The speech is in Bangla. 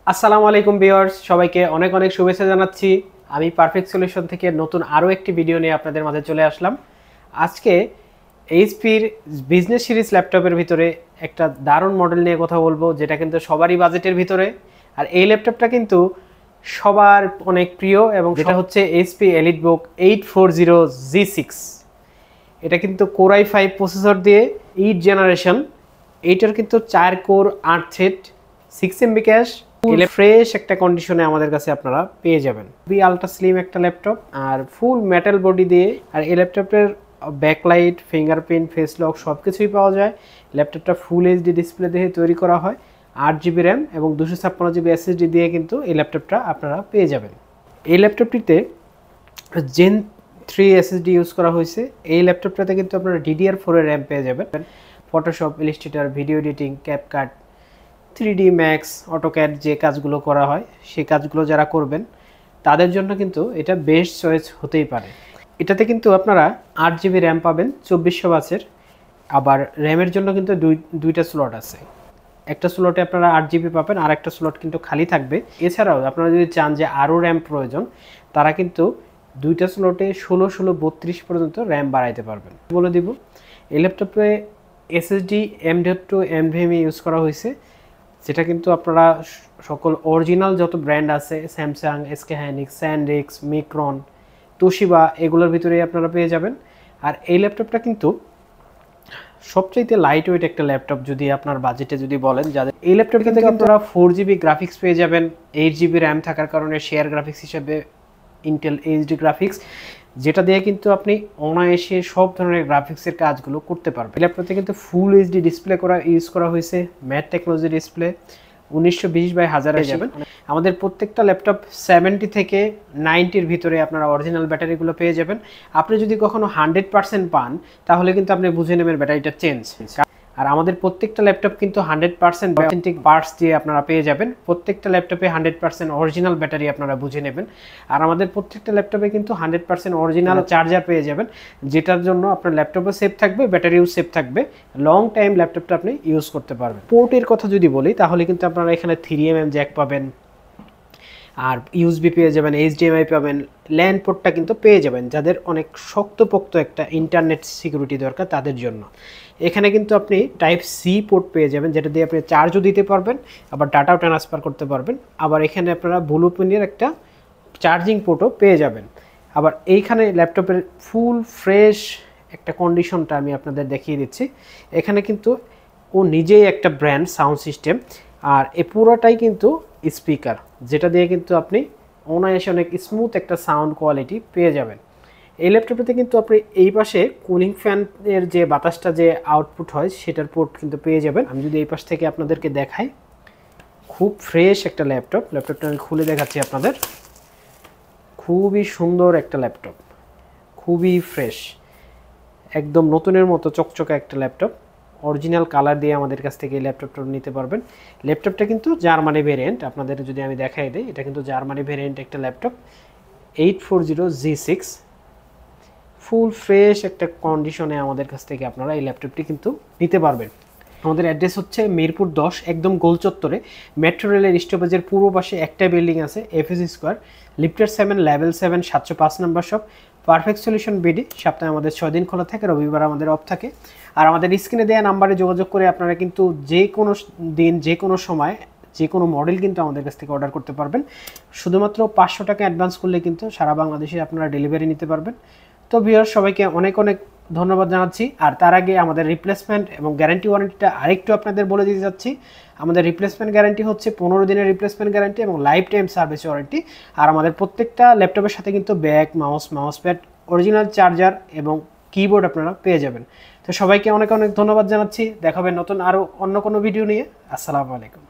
আসসালামু আলাইকুম ভিউয়ার্স, সবাইকে অনেক অনেক শুভেচ্ছা জানাচ্ছি। আমি পারফেক্ট সলিউশন থেকে নতুন আরও একটি ভিডিও নিয়ে আপনাদের মাঝে চলে আসলাম। আজকে এইচপির বিজনেস সিরিজ ল্যাপটপের ভিতরে একটা দারুণ মডেল নিয়ে কথা বলবো, যেটা কিন্তু সবারই বাজেটের ভিতরে। আর এই ল্যাপটপটা কিন্তু সবার অনেক প্রিয়, এবং সেটা হচ্ছে এইচপি এলিটবুক 840G6। এটা কিন্তু কোর i5 প্রসেসর দিয়ে 8 জেনারেশন। এইটার কিন্তু 4 core 8 thread 6 MB cash, fresh একটা কন্ডিশনে আমাদের কাছে আপনারা পেয়ে যাবেন। খুবই আলট্রা স্লিম একটা ল্যাপটপ আর ফুল মেটাল বডি দিয়ে। আর এই ল্যাপটপের ব্যাকলাইট, ফিঙ্গারপ্রিন্ট, ফেস লক সব কিছুই পাওয়া যায়। ল্যাপটপটা ফুল এইচডি ডিসপ্লে দিয়ে তৈরি করা হয়। 8GB র্যাম এবং 256GB SSD দিয়ে কিন্তু এই ল্যাপটপটা আপনারা পেয়ে যাবেন। এই ল্যাপটপটিতে জেন 3 SSD ইউজ করা হয়েছে। এই ল্যাপটপটাতে কিন্তু আপনারা DDR4 এর র্যাম পেয়ে যাবেন। Photoshop, Illustrator, video editing, CapCut, 3D max, AutoCAD যে কাজগুলো করা হয় সেই কাজগুলো যারা করবেন তাদের জন্য কিন্তু এটা বেস্ট চয়েস হতেই পারে। এটাতে কিন্তু আপনারা 8GB র্যাম পাবেন 2400 আবার র্যামের জন্য কিন্তু দুইটা স্লট আছে। একটা স্লটে আপনারা 8GB পাবেন, আর একটা স্লট কিন্তু খালি থাকবে। এছাড়াও আপনারা যদি চান যে আরও র্যাম প্রয়োজন, তারা কিন্তু দুইটা স্লটে 16, 32 পর্যন্ত র্যাম বাড়াইতে পারবেন। বলে দিব, এই ল্যাপটপে SSD M.2 NVMe ইউজ করা হয়েছে, যেটা কিন্তু আপনারা সকল অরিজিনাল যত ব্র্যান্ড আছে, স্যামসাং, SK হ্যাইনিক্স, স্যানডিস্ক, মিক্রন, তোশিবা, এগুলোর ভিতরেই আপনারা পেয়ে যাবেন। আর এই ল্যাপটপটা কিন্তু সবচাইতে লাইট ওয়েট একটা ল্যাপটপ যদি আপনার বাজেটে যদি বলেন, যাদের এই ল্যাপটপ কিন্তু আপনারা 4GB গ্রাফিক্স পেয়ে যাবেন। 8GB র্যাম থাকার কারণে শেয়ার গ্রাফিক্স হিসেবে ইন্টেল এইচডি গ্রাফিক্স, যেটা দিয়ে কিন্তু আপনি অনায়াসে সব ধরনের গ্রাফিক্সের কাজগুলো করতে পারবেন। ল্যাপটপে কিন্তু ফুল এইচডি ডিসপ্লে ইউজ করা হয়েছে, ম্যাট টেকনোলজি ডিসপ্লে, 1920x1080 যাবেন। আমাদের প্রত্যেকটা ল্যাপটপ 70 থেকে 90-র ভিতরে আপনারা অরিজিনাল ব্যাটারিগুলো পেয়ে যাবেন। আপনি যদি কখনো 100% পান, তাহলে কিন্তু আপনি বুঝে নেবেন ব্যাটারিটা চেঞ্জ। আর আমাদের প্রত্যেকটা ল্যাপটপ কিন্তু 100% অথেন্টিক পার্টস দিয়ে আপনারা পেয়ে যাবেন। প্রত্যেকটা ল্যাপটপে 100% অরিজিনাল ব্যাটারি আপনারা বুঝে নেবেন। আর আমাদের প্রত্যেকটা ল্যাপটপে কিন্তু 100% অরিজিনাল চার্জার পেয়ে যাবেন, যেটার জন্য আপনার ল্যাপটপও সেফ থাকবে, ব্যাটারিও সেফ থাকবে, লং টাইম ল্যাপটপটা আপনি ইউজ করতে পারবেন। পোর্টের কথা যদি বলি, তাহলে কিন্তু আপনারা এখানে 3mm জ্যাক পাবেন, আর USB পেয়ে যাবেন, HDMI পাবেন, ল্যান পোর্টটা কিন্তু পেয়ে যাবেন যাদের অনেক শক্তপোক্ত একটা ইন্টারনেট সিকিউরিটি দরকার তাদের জন্য। এখানে কিন্তু আপনি Type-C পোর্ট পেয়ে যাবেন, যেটা দিয়ে আপনি চার্জও দিতে পারবেন, আবার ডাটাও ট্রান্সফার করতে পারবেন। আবার এখানে আপনারা ব্লুটুথের একটা চার্জিং পোর্টও পেয়ে যাবেন। আবার এইখানে ল্যাপটপের ফুল ফ্রেশ একটা কন্ডিশনটা আমি আপনাদের দেখিয়ে দিচ্ছি। এখানে কিন্তু ও নিজেই একটা ব্র্যান্ড সাউন্ড সিস্টেম, আর এ পুরোটাই কিন্তু স্পিকার, যেটা দিয়ে কিন্তু আপনি অনায়াসে অনেক স্মুথ একটা সাউন্ড কোয়ালিটি পেয়ে যাবেন। এই ল্যাপটপটাতে কিন্তু আপনি এই পাশে কুলিং ফ্যানের যে বাতাসটা যে আউটপুট হয় সেটার পোর্ট কিন্তু পেয়ে যাবেন। আমি যদি এই পাশ থেকে আপনাদেরকে দেখাই, খুব ফ্রেশ একটা ল্যাপটপটা আমি খুলে দেখাচ্ছি আপনাদের। খুবই সুন্দর একটা ল্যাপটপ, খুবই ফ্রেশ, একদম নতুনের মতো চকচকে একটা ল্যাপটপ। অরিজিনাল কালার দিয়ে আমাদের কাছ থেকে এই ল্যাপটপটা নিতে পারবেন। ল্যাপটপটা কিন্তু জার্মানি ভেরিয়েন্ট, আপনাদের যদি আমি দেখাই দিই, এটা কিন্তু জার্মানি ভেরিয়েন্ট একটা ল্যাপটপ 840G6। ফুল ফ্রেশ একটা কন্ডিশনে আমাদের কাছ থেকে আপনারা এই ল্যাপটপটি কিন্তু নিতে পারবেন। আমাদের অ্যাড্রেস হচ্ছে মিরপুর 10, একদম গোল চত্বরে। মেট্রো রেলের স্টপেজের পূর্ব পাশে একটা বিল্ডিং আছে, FS স্কোয়ার, লিফটার 7, লেভেল 7, 705 নম্বর শপ। পারফেক্ট সলিউশন বিডি সপ্তাহে আমাদের 6 দিন খোলা থাকে, রবিবার আমাদের অফ থাকে। আর আমাদের স্ক্রিনে দেওয়া নাম্বারে যোগাযোগ করে আপনারা কিন্তু যে কোনো দিন, যে কোনো সময়, যে কোনো মডেল কিন্তু আমাদের কাছ থেকে অর্ডার করতে পারবেন। শুধুমাত্র 500 টাকা অ্যাডভান্স করলে কিন্তু সারা বাংলাদেশে আপনারা ডেলিভারি নিতে পারবেন। তো ভিউয়ার, সবাইকে অনেক অনেক ধন্যবাদ জানাচ্ছি। আর তার আগে আমাদের রিপ্লেসমেন্ট এবং গ্যারান্টি ওয়ারেন্টিটা আরেকটু আপনাদের বলে দিতে যাচ্ছি। আমাদের রিপ্লেসমেন্ট গ্যারান্টি হচ্ছে 15 দিনের রিপ্লেসমেন্ট গ্যারান্টি এবং লাইফ টাইম সার্ভিস ওয়ারেন্টি। আর আমাদের প্রত্যেকটা ল্যাপটপের সাথে কিন্তু bag, mouse pad, original charger এবং কিবোর্ড আপনারা পেয়ে যাবেন। তো সবাইকে অনেক অনেক ধন্যবাদ জানাচ্ছি। দেখাবেন নতুন আরও অন্য কোনো ভিডিও নিয়ে। আসসালামু আলাইকুম।